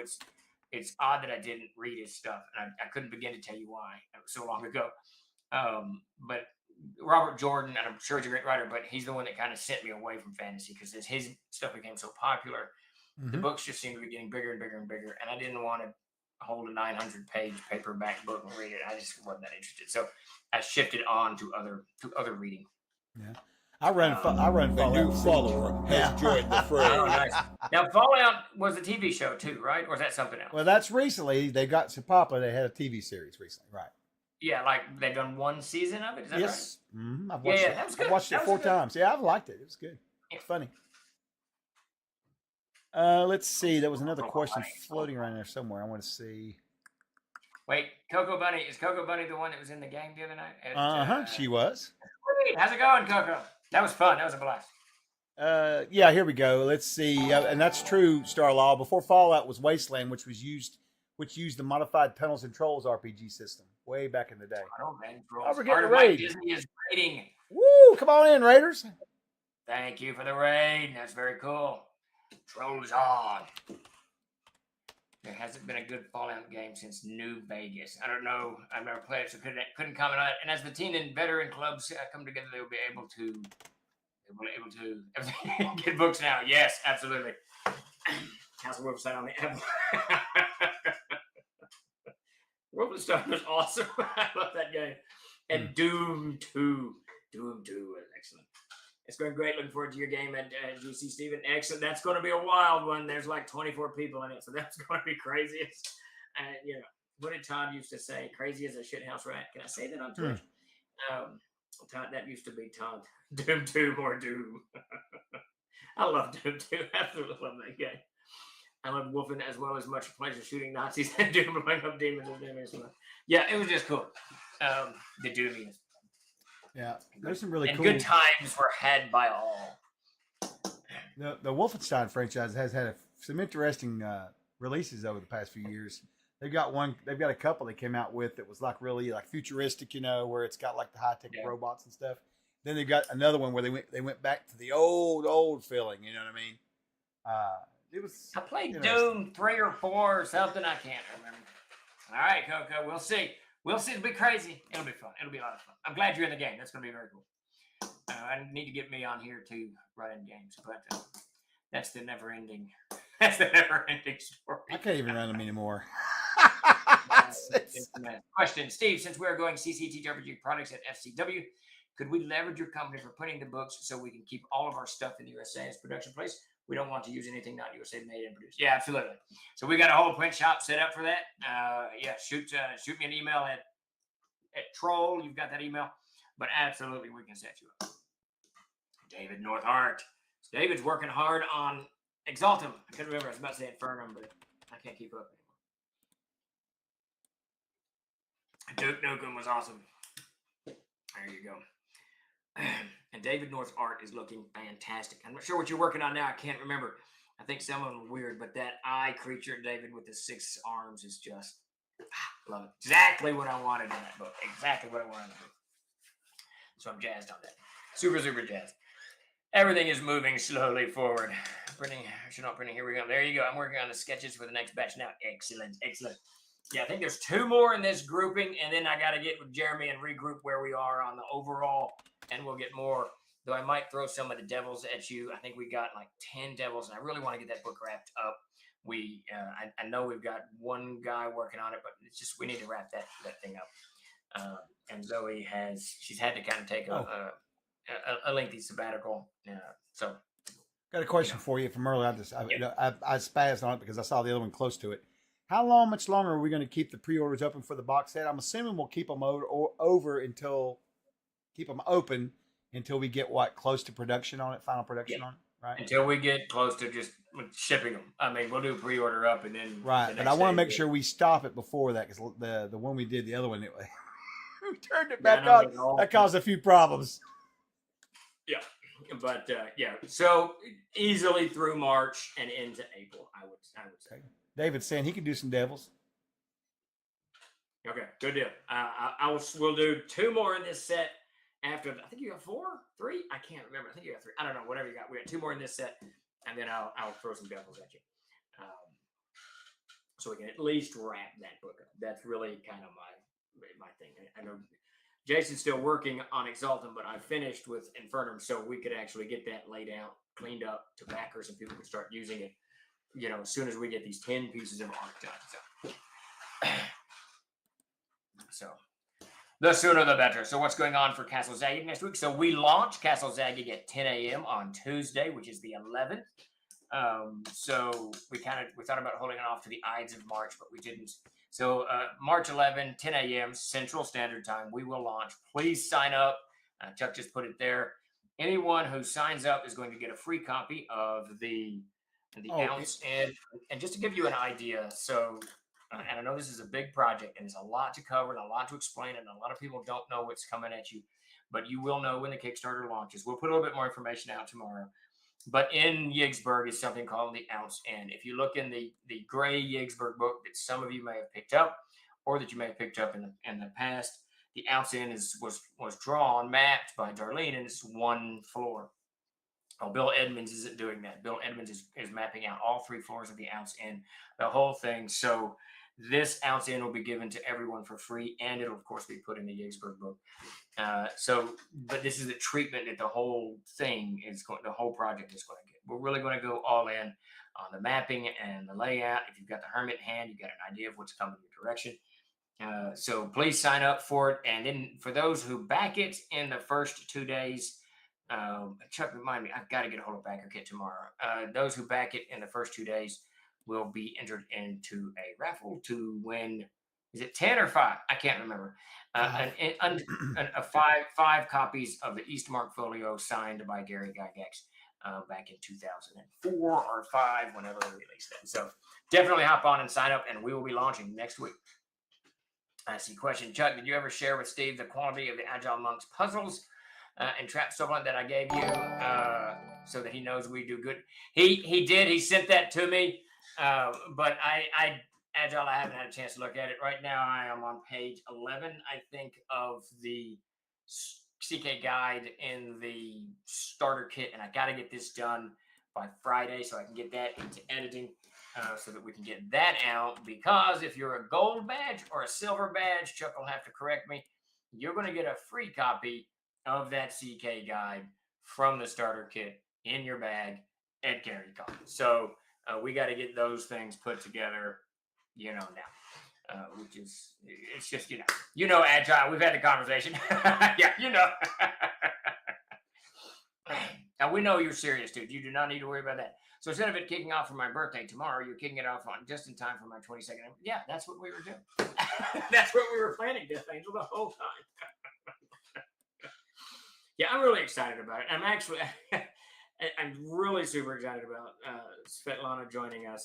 it's odd that I didn't read his stuff, and I couldn't begin to tell you why. It was so long ago. But Robert Jordan, and I'm sure he's a great writer, but he's the one that kind of sent me away from fantasy because as his stuff became so popular, the books just seemed to be getting bigger and bigger and bigger, and I didn't want to hold a 900-page paperback book and read it. I just wasn't that interested. So I shifted on to other reading. Yeah. I run A Fallout. new follower has joined the fray. Oh, nice. Now, Fallout was a TV show too, right? Or is that something else? Well, that's recently. They got so popular. They had a TV series recently, right? Yeah, like they've done one season of it. Is that Yes. right? Mm-hmm. I've watched it. that was good. I've watched it 4 times. Yeah, I've liked it. It was good. It's funny. Let's see. There was another question floating around there somewhere. I want to see. Wait, Coco Bunny. Is Coco Bunny the one that was in the game the other night? She was. Sweet. How's it going, Coco? That was fun. That was a blast. Yeah, here we go. Let's see. And that's true, Starlaw. Before Fallout was Wasteland, which used the modified Tunnels and Trolls RPG system way back in the day. Oh, man. we're getting Part a of my raid. Disney is raiding. Woo! Come on in, Raiders. Thank you for the raid. That's very cool. Trolls on. There hasn't been a good Fallout game since New Vegas. I don't know. I've never played it, so couldn't comment on it. And as the teen and veteran clubs come together, they will be able to get books now. Yes, absolutely. How's the Wolfenstein on the Apple? Wolfenstein was awesome. I love that game. And Doom 2. Doom 2 was excellent. It's going great. Looking forward to your game at GC, Stephen. Excellent. That's going to be a wild one. There's like 24 people in it, so that's going to be crazy. What did Todd used to say? Crazy as a shithouse rat. Can I say that on Twitch? Todd, that used to be Todd. Doom 2 more Doom. I love Doom 2. Absolutely love that game. I love Wolfen as well as much pleasure shooting Nazis and Doom blowing up demons. Yeah, it was just cool. The Doomies. Yeah, there's some really and cool. Good times were had by all. The Wolfenstein franchise has had some interesting releases over the past few years. They've got a couple they came out with that was like really like futuristic, where it's got like the high tech robots and stuff. Then they've got another one where they went back to the old feeling. You know what I mean? It was. I played Doom 3 or 4 or something. I can't remember. All right, Coco. We'll see. It'll be crazy. It'll be fun. It'll be a lot of fun. I'm glad you're in the game. That's going to be very cool. I need to get me on here to run in games, but that's the never-ending. That's the never-ending story. I can't even run them anymore. Question, Steve. Since we are going CCTRPG products at FCW, could we leverage your company for printing the books so we can keep all of our stuff in the USA as production place? We don't want to use anything not USA made and produced. Yeah, absolutely. So we got a whole print shop set up for that. Shoot me an email at Troll. You've got that email. But absolutely, we can set you up. David Northhart. David's working hard on Exaltum. I couldn't remember. I was about to say Infernum, but I can't keep up anymore. Duke Nukem was awesome. There you go. And David North's art is looking fantastic. I'm not sure what you're working on now. I can't remember. I think some of them are weird, but that eye creature, David, with the 6 arms is just, love it. Exactly what I wanted in that book. Exactly what I wanted in that book. So I'm jazzed on that. Super, super jazzed. Everything is moving slowly forward. Chenault printing, here we go. There you go. I'm working on the sketches for the next batch now. Excellent, excellent. Yeah, I think there's 2 more in this grouping, and then I got to get with Jeremy and regroup where we are on the overall, and we'll get more. Though I might throw some of the devils at you. I think we got like 10 devils, and I really want to get that book wrapped up. I know we've got one guy working on it, but it's just we need to wrap that thing up. And Zoe she's had to kind of take a lengthy sabbatical. So got a question for you from earlier. I spazzed on it because I saw the other one close to it. How much longer are we going to keep the pre-orders open for the box set? I'm assuming we'll keep them open until we get close to production on it, final production on it, right? Until we get close to just shipping them. I mean, we'll do pre-order up and then right. But I want to make sure we stop it before that because the one we did, the other one, we turned it back on. That caused a few problems. Yeah, but so easily through March and into April, I would say. David's saying he can do some devils. Okay, good deal. We'll do 2 more in this set. After I think you got 4, 3. I can't remember. I think you got 3. I don't know. Whatever you got. We got 2 more in this set, and then I'll throw some devils at you, so we can at least wrap that book up. That's really kind of my thing. I know Jason's still working on Exaltum, but I finished with Infernum, so we could actually get that laid out, cleaned up to backers, and people could start using it. As soon as we get these 10 pieces of art done. So So the sooner the better. So what's going on for Castle Zagging next week? So we launch Castle Zagging at 10 a.m. on Tuesday, which is the 11th. So we thought about holding it off to the Ides of March, but we didn't. So March 11, 10 a.m. Central Standard Time, we will launch. Please sign up. Chuck just put it there. Anyone who signs up is going to get a free copy of the ounce. And just to give you an idea, so and I know this is a big project and it's a lot to cover and a lot to explain, and a lot of people don't know what's coming at you, but you will know when the Kickstarter launches. We'll put a little bit more information out tomorrow. But in Yigsburg is something called the Ounce Inn. If you look in the gray Yigsburg book that some of you may have picked up, or that you may have picked up in the past, the Ounce Inn was drawn, mapped by Darlene, and it's one floor. Oh, Bill Edmonds isn't doing that. Bill Edmonds is mapping out all 3 floors of the Ounce Inn, the whole thing. So this Ounce Inn will be given to everyone for free, and it'll of course be put in the Yigsburg book. But this is the treatment that the whole thing is going, the whole project is going to get. We're really going to go all in on the mapping and the layout. If you've got the Hermit in hand, you've got an idea of what's coming your direction. So please sign up for it. And then for those who back it in the first 2 days, Chuck, remind me, I've got to get a hold of Backer Kit tomorrow. Those who back it in the first 2 days will be entered into a raffle to win. Is it 10 or 5? I can't remember. Five copies of the Eastmark Folio signed by Gary Gygax back in 2004 or 5, whenever we released that. So definitely hop on and sign up, and we will be launching next week. I see question. Chuck, did you ever share with Steve the quality of the Agile Monks puzzles and trap supplement that I gave you so that he knows we do good? He did. He sent that to me. But Agile, I haven't had a chance to look at it. Right now, I am on page 11, I think, of the CK guide in the starter kit, and I got to get this done by Friday so I can get that into editing so that we can get that out. Because if you're a gold badge or a silver badge, Chuck will have to correct me, you're going to get a free copy of that CK guide from the starter kit in your bag at GaryCon. So we got to get those things put together, now, which is, it's just, Agile, we've had the conversation. Yeah, Now, we know you're serious, dude. You do not need to worry about that. So instead of it kicking off for my birthday tomorrow, you're kicking it off on just in time for my 22nd. Yeah, that's what we were doing. That's what we were planning, Death Angel, the whole time. Yeah, I'm really excited about it. I'm really super excited about Svetlana joining us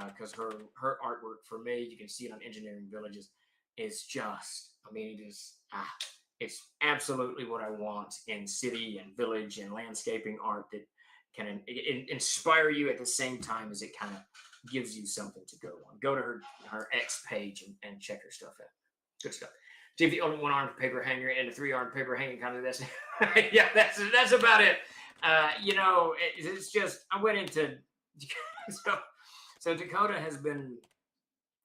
because her artwork, for me, you can see it on Engineering Villages, is just, it's absolutely what I want in city and village and landscaping art that can inspire you at the same time as it kind of gives you something to go on. Go to her X page and check her stuff out. Good stuff. See if the only 1-armed paper hanger and a 3-armed paper hanging contest. Yeah, that's about it. It's just, I went into, so Dakota has been,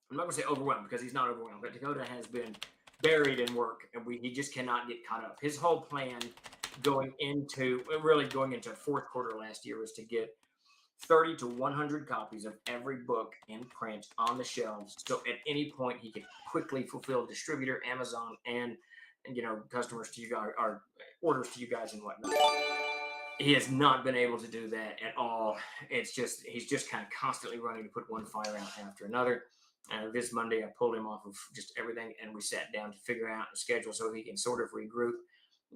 I'm not going to say overwhelmed because he's not overwhelmed, but Dakota has been buried in work, and he just cannot get caught up. His whole plan going into fourth quarter last year was to get 30 to 100 copies of every book in print on the shelves. So at any point he could quickly fulfill distributor, Amazon, and customers to you guys, or orders to you guys and whatnot. He has not been able to do that at all. It's just, he's just kind of constantly running to put one fire out after another. This Monday, I pulled him off of just everything, and we sat down to figure out a schedule so he can sort of regroup.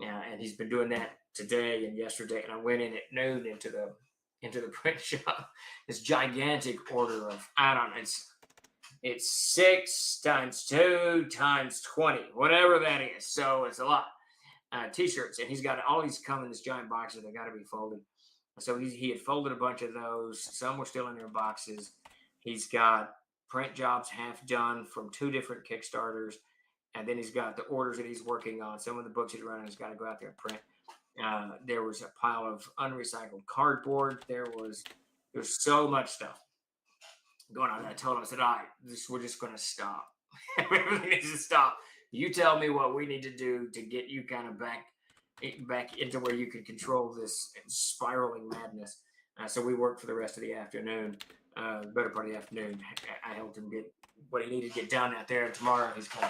And he's been doing that today and yesterday. And I went in at noon into the print shop. This gigantic order of, I don't know, it's 6 times 2 times 20, whatever that is. So it's a lot. T-shirts, and he's got all these come in this giant boxes. They got to be folded. So he had folded a bunch of those. Some were still in their boxes. He's got print jobs half done from 2 different Kickstarters, and then he's got the orders that he's working on. Some of the books he's running, he's got to go out there and print. There was a pile of unrecycled cardboard. There's so much stuff going on. I told him, I said, all right, we're just going to stop. Everything needs to stop. You tell me what we need to do to get you kind of back into where you can control this spiraling madness. So we worked for the rest of the afternoon, better part of the afternoon. I helped him get what he needed to get done out there. And tomorrow he's going,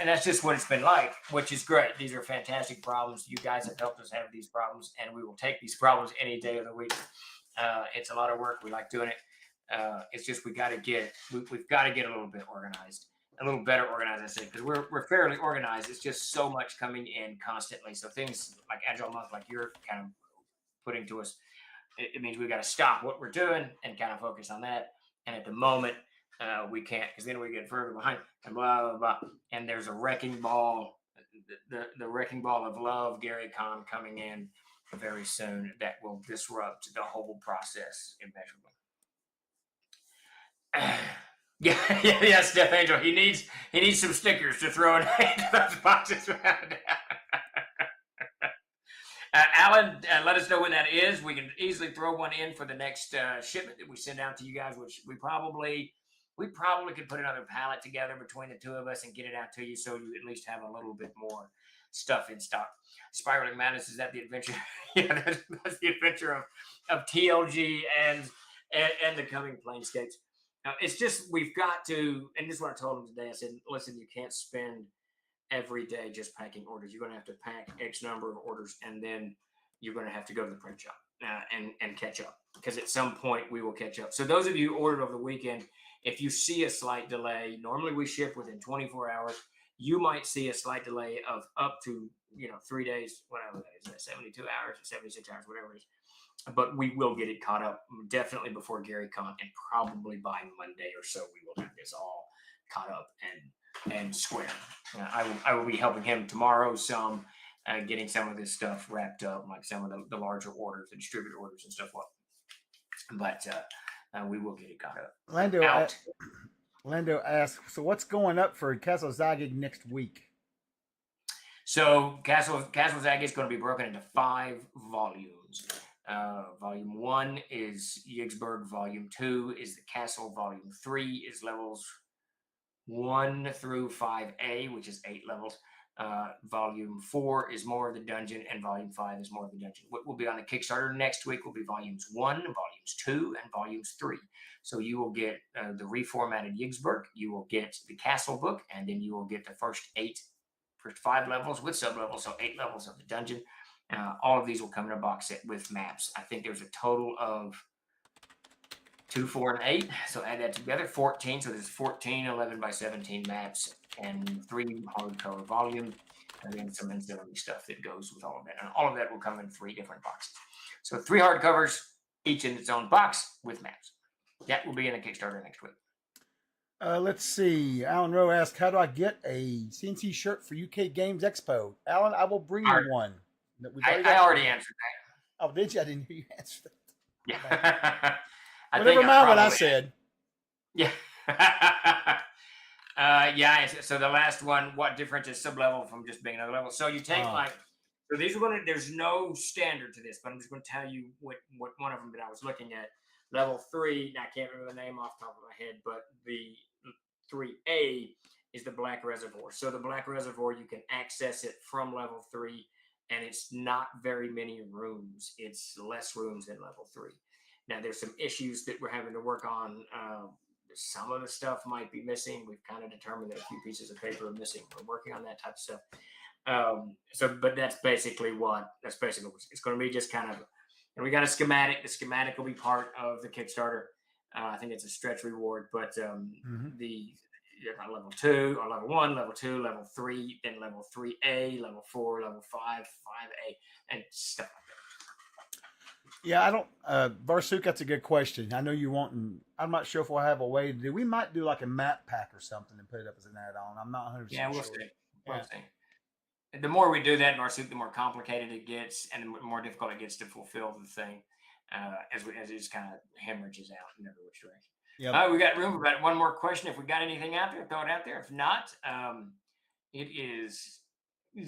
and that's just what it's been like, which is great. These are fantastic problems. You guys have helped us have these problems, and we will take these problems any day of the week. It's a lot of work. We like doing it. It's just we've got to get a little bit organized, a little better organized, I say, because we're fairly organized. It's just so much coming in constantly. So things like Agile Month, like you're kind of putting to us, it means we've got to stop what we're doing and kind of focus on that. And at the moment, we can't, because then we get further behind and blah, blah, blah. And there's a wrecking ball, the wrecking ball of love, Gary Kahn, coming in very soon that will disrupt the whole process immeasurably. Yeah, Steph Angel. He needs some stickers to throw in those boxes. Alan, let us know when that is. We can easily throw one in for the next shipment that we send out to you guys, which we probably could put another pallet together between the two of us and get it out to you, so you at least have a little bit more stuff in stock. Spiraling Madness, is that the adventure? Yeah, that's the adventure of TLG and the coming Planescapes. Now, it's just we've got to, and this is what I told him today. I said, listen, you can't spend every day just packing orders. You're going to have to pack X number of orders, and then you're going to have to go to the print shop and catch up, because at some point we will catch up. So those of you who ordered over the weekend, if you see a slight delay, normally we ship within 24 hours. You might see a slight delay of up to 3 days, whatever that is, 72 hours, 76 hours, whatever it is. But we will get it caught up definitely before Gary Kahn, and probably by Monday or so we will have this all caught up and square. I will be helping him tomorrow some, getting some of this stuff wrapped up, like some of the larger orders, the distributor orders and stuff. But we will get it caught up. Lando asks, so what's going up for Castle Zagig next week? So Castle Zagig is going to be broken into 5 volumes. Volume 1 is Yigsburg. Volume 2 is the Castle. Volume 3 is levels 1 through 5A, which is 8 levels. Volume 4 is more of the dungeon, and Volume 5 is more of the dungeon. What will be on the Kickstarter next week will be Volumes 1, Volumes 2, and Volumes 3. So you will get the reformatted Yigsburg, you will get the Castle book, and then you will get the first 5 levels with sub-levels, so 8 levels of the dungeon. All of these will come in a box set with maps. I think there's a total of 2, 4, and 8. So add that together, 14. So there's 14 11 by 17 maps and 3 hardcover volumes, and then some ancillary stuff that goes with all of that. And all of that will come in 3 different boxes. So 3 hardcovers, each in its own box with maps. That will be in the Kickstarter next week. Let's see. Alan Rowe asked, how do I get a CNC shirt for UK Games Expo? Alan, I will bring you one. I already answered that. Oh, did you? I didn't hear you answer that. Yeah. Never mind what I said. Yeah. Yeah. So the last one, what difference is sub-level from just being another level? So you take so these are there's no standard to this, but I'm just going to tell you what one of them that I was looking at. Level 3, I can't remember the name off the top of my head, but the 3A is the Black Reservoir. So the Black Reservoir, you can access it from level 3, and it's not very many rooms. It's less rooms than level 3. Now, there's some issues that we're having to work on. Some of the stuff might be missing. We've kind of determined that a few pieces of paper are missing. We're working on that type of stuff. But that's basically what it's going to be. Just kind of, and we got a schematic. The schematic will be part of the Kickstarter. I think it's a stretch reward, but level 2 or level 1, level 2, level 3, then level 3A, level 4, level 5, 5A, and stuff like that. Yeah, I don't. Barsuk, that's a good question. I know you want, and I'm not sure if we'll have a way to do. We might do like a map pack or something and put it up as an add-on. I'm not 100% Yeah, we'll sure. see. We'll see. The more we do that, Barsuk, the more complicated it gets, and the more difficult it gets to fulfill the thing as it just kind of hemorrhages out in every which direction. Yeah. We got room for about one more question. If we got anything out there, throw it out there. If not, it is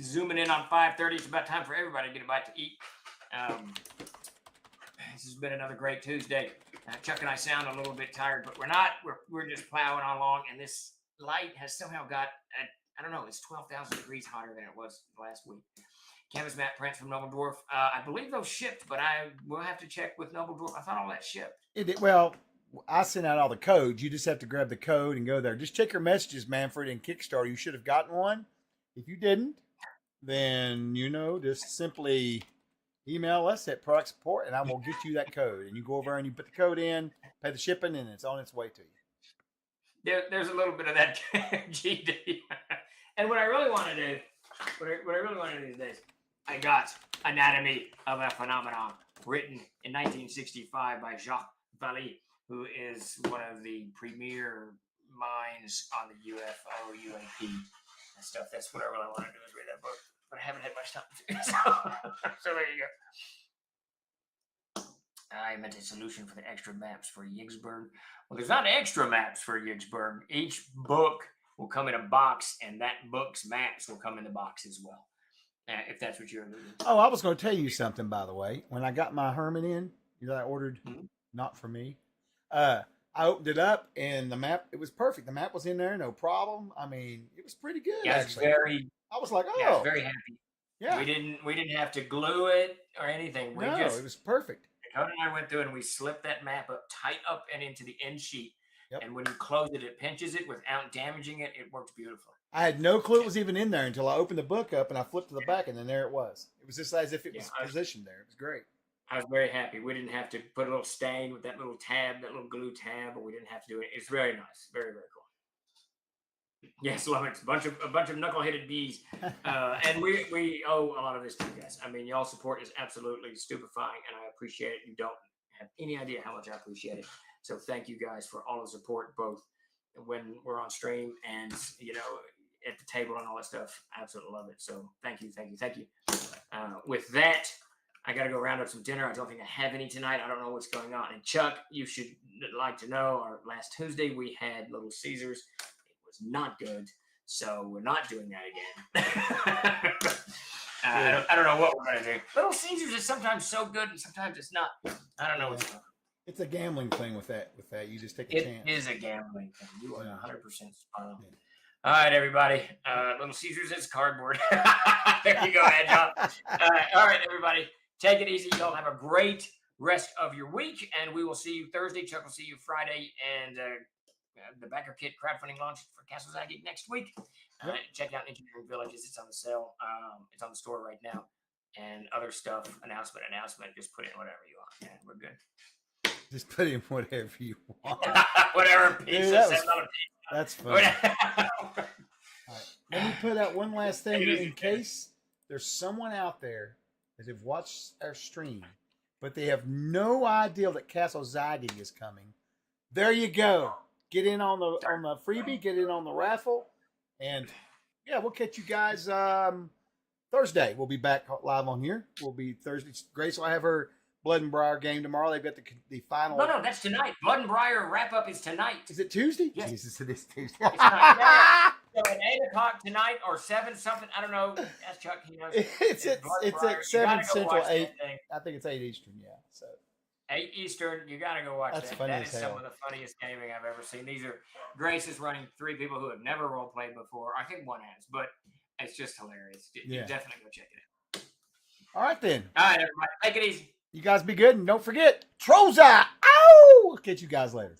zooming in on 5:30. It's about time for everybody to get a bite to eat. This has been another great Tuesday. Chuck and I sound a little bit tired, but we're not. We're just plowing along, and this light has somehow got, I don't know, it's 12,000 degrees hotter than it was last week. canvas map prints from Noble Dwarf. I believe those shipped, but I will have to check with Noble Dwarf. I thought all that shipped. Well, I sent out all the codes. You just have to grab the code and go there. Just check your messages, Manfred, and Kickstarter. You should have gotten one. If you didn't, then, just simply email us at product support and I will get you that code. And you go over and you put the code in, pay the shipping, and it's on its way to you. There's a little bit of that GD. And what I really want to do, what I really want to do these days, I got Anatomy of a Phenomenon, written in 1965 by Jacques Vallée, who is one of the premier minds on the UFO, UAP, and stuff. That's what I really want to do, is read that book. But I haven't had much time to do it. So there you go. I meant a solution for the extra maps for Yigsburg. Well, there's not extra maps for Yigsburg. Each book will come in a box, and that book's maps will come in the box as well. If that's what you're doing. Oh, I was going to tell you something, by the way. When I got my Herman in, I ordered, not for me. I opened it up, and the map, it was perfect. The map was in there, no problem. I mean, it was pretty good, actually. I was like, I was very happy. Yeah. We didn't have to glue it or anything. It was perfect. Dakota and I went through and we slipped that map up tight up and into the end sheet. Yep. And when you close it, it pinches it without damaging it. It works beautifully. I had no clue it was even in there until I opened the book up and I flipped to the back, and then there it was. It was just as if it was positioned there. It was great. I was very happy. We didn't have to put a little stain with that little tab, that little glue tab, but we didn't have to do it. It's very nice. Very, very cool. Yes, Lummox, a bunch of knuckle-headed bees. And we owe a lot of this to you guys. I mean, y'all support is absolutely stupefying, and I appreciate it. You don't have any idea how much I appreciate it. So thank you guys for all the support, both when we're on stream and, at the table and all that stuff. I absolutely love it. So thank you. With that, I got to go round up some dinner. I don't think I have any tonight. I don't know what's going on. And Chuck, you should like to know, our last Tuesday we had Little Caesars. It was not good. So we're not doing that again. I don't know what we're going to do. Little Caesars is sometimes so good and sometimes it's not. I don't know what's going on. It's a gambling thing with that. You just take a chance. It is a gambling thing. You are 100% spot on. Yeah. All right, everybody. Little Caesars is cardboard. There you go, Agile. All right, everybody. Take it easy. Y'all have a great rest of your week, and we will see you Thursday. Chuck will see you Friday, and the Backer Kit crowdfunding launch for Castle Zagic next week. Check out Engineering Villages. It's on the sale. It's on the store right now. And other stuff, announcement. Just put in whatever you want, and we're good. Just put in whatever you want. Whatever pizza says on a pizza. That's funny. All right. Let me put out one last thing in case there's someone out there that have watched our stream, but they have no idea that Castle Zagic is coming. There you go. Get in on the freebie. Get in on the raffle, and we'll catch you guys Thursday. We'll be back live on here. We'll be Thursday. Grace will have her Blood and Briar game tomorrow. They've got the final. No, that's tonight. Blood and Briar wrap up is tonight. Is it Tuesday? Yes. Jesus, it is Tuesday. It's tonight. So at 8:00 tonight or 7 something. I don't know. Ask Chuck. He knows. It's at 7 Central, 8. I think it's 8 Eastern. Yeah. So 8 Eastern. You got to go watch that. That is some of the funniest gaming I've ever seen. These are Grace is running 3 people who have never role played before. I think one has, but it's just hilarious. You definitely go check it out. All right then. All right, everybody. Take it easy. You guys be good, and don't forget, Troza! Ow! Catch you guys later.